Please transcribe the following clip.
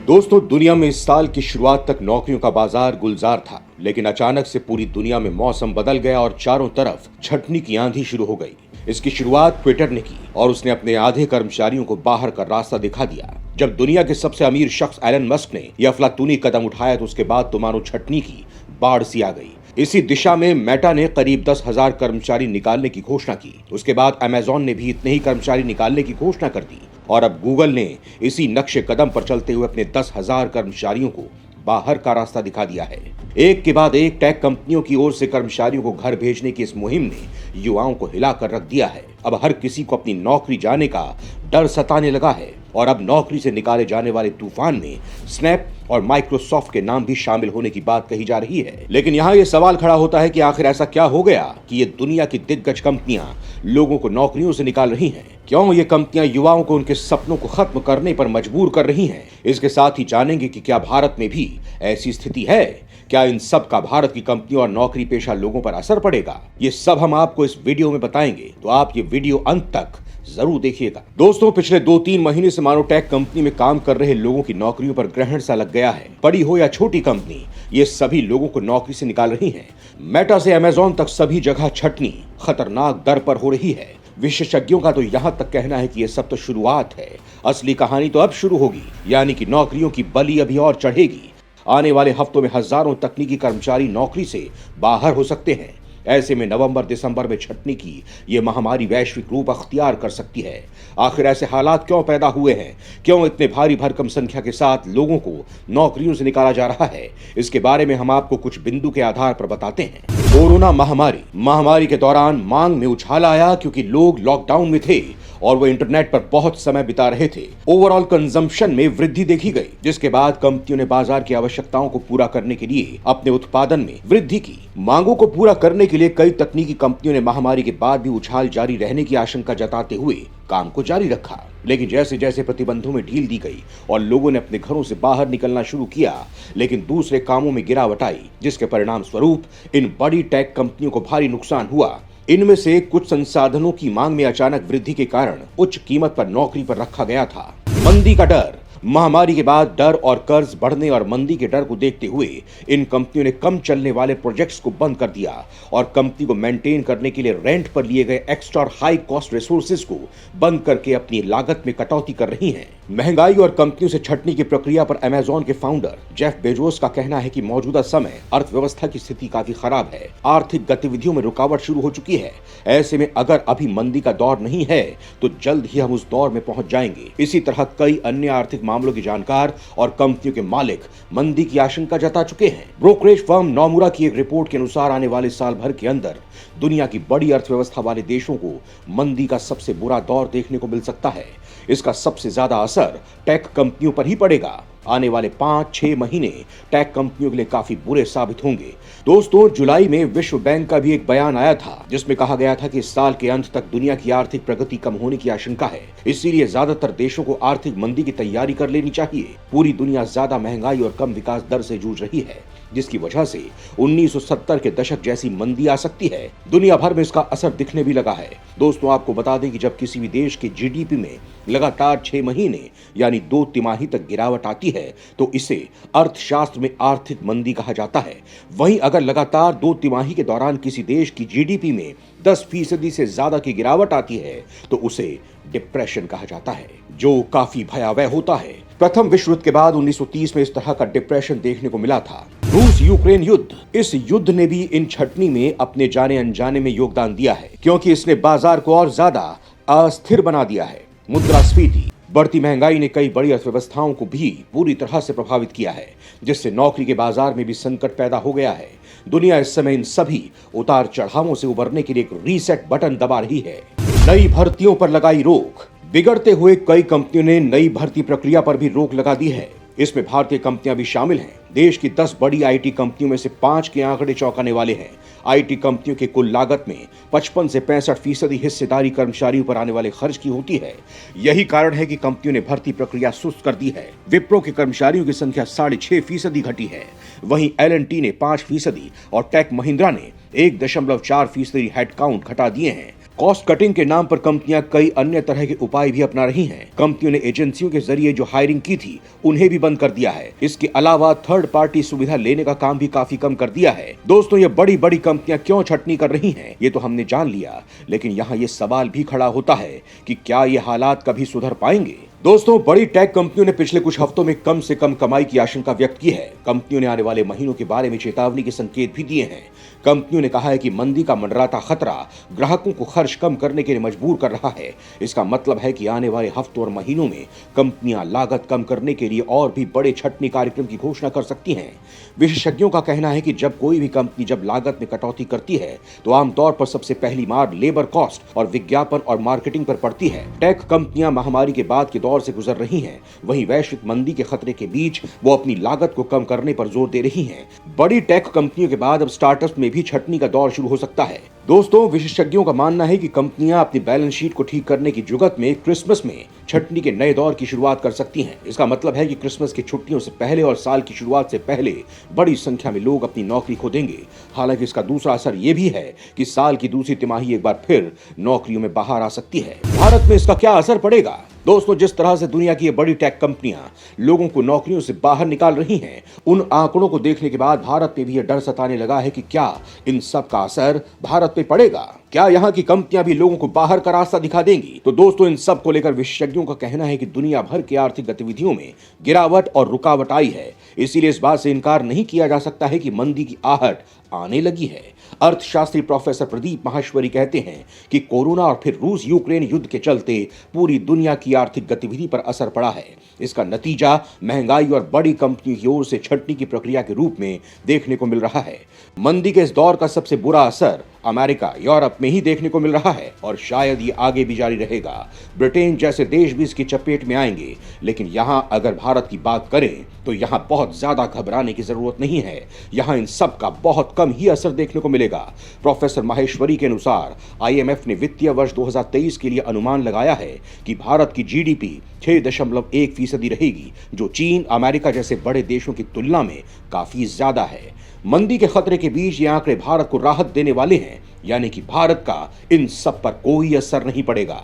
दोस्तों, दुनिया में इस साल की शुरुआत तक नौकरियों का बाजार गुलजार था, लेकिन अचानक से पूरी दुनिया में मौसम बदल गया और चारों तरफ छटनी की आंधी शुरू हो गई। इसकी शुरुआत ट्विटर ने की और उसने अपने आधे कर्मचारियों को बाहर का रास्ता दिखा दिया। जब दुनिया के सबसे अमीर शख्स एलन मस्क ने यह अफलातूनी कदम उठाया तो उसके बाद तो मानो छटनी की बाढ़ सी आ गई। इसी दिशा में मेटा ने करीब 10,000 कर्मचारी निकालने की घोषणा की। उसके बाद अमेजॉन ने भी इतने ही कर्मचारी निकालने की घोषणा कर दी और अब गूगल ने इसी नक्शे कदम पर चलते हुए अपने 10,000 कर्मचारियों को बाहर का रास्ता दिखा दिया है। एक के बाद एक टेक कंपनियों की ओर से कर्मचारियों को घर भेजने की इस मुहिम ने युवाओं को हिलाकर रख दिया है। अब हर किसी को अपनी नौकरी जाने का डर सताने लगा है और अब नौकरी से निकाले जाने वाले तूफान में स्नैप और माइक्रोसॉफ्ट के नाम भी शामिल होने की बात कही जा रही है। लेकिन यहाँ ये सवाल खड़ा होता है कि आखिर ऐसा क्या हो गया कि ये दुनिया की दिग्गज कंपनियां लोगों को नौकरियों से निकाल रही हैं? क्यों ये कंपनियां युवाओं को उनके सपनों को खत्म करने पर मजबूर कर रही हैं? इसके साथ ही जानेंगे कि क्या भारत में भी ऐसी स्थिति है? क्या इन सब का भारत की कंपनियों और नौकरी पेशा लोगों पर असर पड़ेगा? ये सब हम आपको इस वीडियो में बताएंगे, तो आप ये वीडियो अंत तक जरूर देखिएगा। दोस्तों, पिछले 2-3 महीने से मानो टेक कंपनी में काम कर रहे लोगों की नौकरियों पर ग्रहण सा लग गया है। बड़ी हो या छोटी कंपनी, ये सभी लोगों को नौकरी से निकाल रही हैं। मेटा से अमेजॉन तक सभी जगह छटनी खतरनाक दर पर हो रही है। विशेषज्ञों का तो यहाँ तक कहना है कि ये सब तो शुरुआत है, असली कहानी तो अब शुरू होगी, यानी कि नौकरियों की बलि अभी और चढ़ेगी। आने वाले हफ्तों में हजारों तकनीकी कर्मचारी नौकरी से बाहर हो सकते हैं। ऐसे में नवंबर-दिसंबर में छटनी की ये महामारी वैश्विक रूप अख्तियार कर सकती है। आखिर ऐसे हालात क्यों पैदा हुए हैं? क्यों इतने भारी भरकम संख्या के साथ लोगों को नौकरियों से निकाला जा रहा है? इसके बारे में हम आपको कुछ बिंदु के आधार पर बताते हैं। कोरोना महामारी के दौरान मांग में उछाल आया क्योंकि लोग लॉकडाउन में थे और वो इंटरनेट पर बहुत समय बिता रहे थे। ओवरऑल कंजम्पशन में वृद्धि देखी गई, जिसके बाद कंपनियों ने बाजार की आवश्यकताओं को पूरा करने के लिए अपने उत्पादन में वृद्धि की। मांगों को पूरा करने के लिए कई तकनीकी कंपनियों ने महामारी के बाद भी उछाल जारी रहने की आशंका जताते हुए काम को जारी रखा। लेकिन जैसे जैसे प्रतिबंधों में ढील दी गई और लोगों ने अपने घरों से बाहर निकलना शुरू किया, लेकिन दूसरे कामों में गिरावट आई, जिसके परिणाम स्वरूप इन बड़ी टेक कंपनियों को भारी नुकसान हुआ। इनमें से कुछ संसाधनों की मांग में अचानक वृद्धि के कारण उच्च कीमत पर नौकरी पर रखा गया था। मंदी का डर। महामारी के बाद डर और कर्ज बढ़ने और मंदी के डर को देखते हुए इन कंपनियों ने कम चलने वाले प्रोजेक्ट्स को बंद कर दिया और कंपनी को मेंटेन करने के लिए रेंट पर लिए गए एक्स्ट्रा और हाई कॉस्ट रिसोर्सेज को बंद करके अपनी लागत में कटौती कर रही हैं। महंगाई और कंपनियों से छटनी की प्रक्रिया पर अमेजॉन के फाउंडर जेफ बेजोस का कहना है कि मौजूदा समय अर्थव्यवस्था की स्थिति काफी खराब है। आर्थिक गतिविधियों में रुकावट शुरू हो चुकी है। ऐसे में अगर अभी मंदी का दौर नहीं है तो जल्द ही हम उस दौर में पहुंच जाएंगे। इसी तरह कई अन्य आर्थिक मामलों के जानकार और कंपनियों के मालिक मंदी की आशंका जता चुके हैं। ब्रोकरेज फर्म नोमुरा की एक रिपोर्ट के अनुसार आने वाले साल भर के अंदर दुनिया की बड़ी अर्थव्यवस्था वाले देशों को मंदी का सबसे बुरा दौर देखने को मिल सकता है। इसका सबसे ज्यादा असर टेक कंपनियों पर ही पड़ेगा। आने वाले 5-6 महीने टेक कंपनियों के लिए काफी बुरे साबित होंगे। दोस्तों, जुलाई में विश्व बैंक का भी एक बयान आया था जिसमें कहा गया था कि इस साल के अंत तक दुनिया की आर्थिक प्रगति कम होने की आशंका है। इसीलिए ज्यादातर देशों को आर्थिक मंदी की तैयारी कर लेनी चाहिए। पूरी दुनिया ज्यादा महंगाई और कम विकास दर से जूझ रही है, जिसकी वजह से 1970 के दशक जैसी मंदी आ सकती है। दुनिया भर में इसका असर दिखने भी लगा है। दोस्तों, आपको बता दें कि जब किसी भी देश के जीडीपी में लगातार 6 महीने यानी 2 तिमाही तक गिरावट आती है तो इसे अर्थशास्त्र में आर्थिक मंदी कहा जाता है। वहीं अगर लगातार 2 तिमाही के दौरान किसी देश की जीडीपी में 10% से ज्यादा की गिरावट आती है तो उसे डिप्रेशन कहा जाता है, जो काफी भयावह होता है। प्रथम विश्व युद्ध के बाद 1930 में इस तरह का डिप्रेशन देखने को मिला था। रूस यूक्रेन युद्ध, इस युद्ध ने भी इन छटनी में अपने जाने अनजाने में योगदान दिया है, क्योंकि इसने बाजार को और ज्यादा अस्थिर बना दिया है। मुद्रास्फीति, बढ़ती महंगाई ने कई बड़ी अर्थव्यवस्थाओं को भी पूरी तरह से प्रभावित किया है, जिससे नौकरी के बाजार में भी संकट पैदा हो गया है। दुनिया इस समय इन सभी उतार चढ़ावों से उबरने के लिए एक रीसेट बटन दबा रही है। नई भर्तियों पर लगाई रोक। बिगड़ते हुए कई कंपनियों ने नई भर्ती प्रक्रिया पर भी रोक लगा दी है। इसमें भारतीय कंपनियां भी शामिल हैं। देश की 10 बड़ी आईटी कंपनियों में से 5 के आंकड़े चौंकाने वाले हैं। आईटी कंपनियों के कुल लागत में 55 से 65% हिस्सेदारी कर्मचारियों पर आने वाले खर्च की होती है। यही कारण है कि कंपनियों ने भर्ती प्रक्रिया सुस्त कर दी है। विप्रो के कर्मचारियों की संख्या 6.5% घटी है। वहीं L&T ने 5% और टेक महिंद्रा ने 1.4% हेडकाउंट घटा दिए हैं। कॉस्ट कटिंग के नाम पर कंपनियां कई अन्य तरह के उपाय भी अपना रही हैं। कंपनियों ने एजेंसियों के जरिए जो हायरिंग की थी उन्हें भी बंद कर दिया है। इसके अलावा थर्ड पार्टी सुविधा लेने का काम भी काफी कम कर दिया है। दोस्तों, ये बड़ी बड़ी कंपनियां क्यों छटनी कर रही हैं, ये तो हमने जान लिया, लेकिन यहाँ ये सवाल भी खड़ा होता है कि क्या ये हालात कभी सुधर पाएंगे। दोस्तों, बड़ी टेक कंपनियों ने पिछले कुछ हफ्तों में कम से कम कमाई की आशंका व्यक्त की है। कंपनियों ने आने वाले महीनों के बारे में चेतावनी के संकेत भी दिए हैं। कंपनियों ने कहा है कि मंदी का मंडराता खतरा ग्राहकों को खर्च कम करने के लिए मजबूर कर रहा है। इसका मतलब है कि आने वाले हफ्तों और महीनों में कंपनियां लागत कम करने के लिए और भी बड़े छटनी कार्यक्रम की घोषणा कर सकती हैं। विशेषज्ञों का कहना है कि जब कोई भी कंपनी जब लागत में कटौती करती है तो आमतौर पर सबसे पहली मार लेबर कॉस्ट और विज्ञापन और मार्केटिंग पर पड़ती है। टेक कंपनियां महामारी के बाद के दौर से गुजर रही हैं, वहीं वैश्विक मंदी के खतरे के बीच वो अपनी लागत को कम करने पर जोर दे रही हैं। बड़ी टेक कंपनियों के बाद अब स्टार्टअप्स में भी छटनी का दौर शुरू हो सकता है। दोस्तों, विशेषज्ञों का मानना है कि कंपनियां अपनी बैलेंस शीट को ठीक करने की जुगत में क्रिसमस में छटनी के नए दौर की शुरुआत कर सकती हैं। इसका मतलब है कि क्रिसमस की छुट्टियों से पहले और साल की शुरुआत से पहले बड़ी संख्या में लोग अपनी नौकरी खो देंगे। हालांकि इसका दूसरा असर ये भी है कि साल की दूसरी तिमाही एक बार फिर नौकरियों में बाहर आ सकती है। भारत में इसका क्या असर पड़ेगा? दोस्तों, जिस तरह से दुनिया की ये बड़ी टेक कंपनियां लोगों को नौकरियों से बाहर निकाल रही हैं, उन आंकड़ों को देखने के बाद भारत में भी ये डर सताने लगा है कि क्या इन सब का असर भारत पे पड़ेगा। क्या यहाँ की कंपनियां भी लोगों को बाहर का रास्ता दिखा देंगी? तो दोस्तों, इन सब को लेकर विशेषज्ञों का कहना है कि दुनिया भर की आर्थिक गतिविधियों में गिरावट और रुकावट आई है। इसीलिए इस बात से इनकार नहीं किया जा सकता है कि मंदी की आहट आने लगी है। अर्थशास्त्री प्रोफेसर प्रदीप माहेश्वरी कहते हैं कि कोरोना और फिर रूस यूक्रेन युद्ध के चलते पूरी दुनिया की आर्थिक गतिविधि पर असर पड़ा है। इसका नतीजा महंगाई और बड़ी कंपनियों की ओर से छटनी की प्रक्रिया के रूप में देखने को मिल रहा है। मंदी के इस दौर का सबसे बुरा असर अमेरिका, यूरोप में ही देखने को मिल रहा है और शायद ये आगे भी जारी रहेगा। ब्रिटेन जैसे देश भी इसकी चपेट में आएंगे, लेकिन यहाँ अगर भारत की बात करें तो यहाँ बहुत ज्यादा घबराने की जरूरत नहीं है। यहाँ इन सब का बहुत कम ही असर देखने को मिलेगा। प्रोफेसर माहेश्वरी के अनुसार IMF ने वित्तीय वर्ष 2023 के लिए अनुमान लगाया है कि भारत की GDP 6.1% रहेगी, जो चीन, अमेरिका जैसे बड़े देशों की तुलना में काफी ज्यादा है। मंदी के खतरे के बीच ये आंकड़े भारत को राहत देने वाले हैं, यानी कि भारत का इन सब पर कोई असर नहीं पड़ेगा।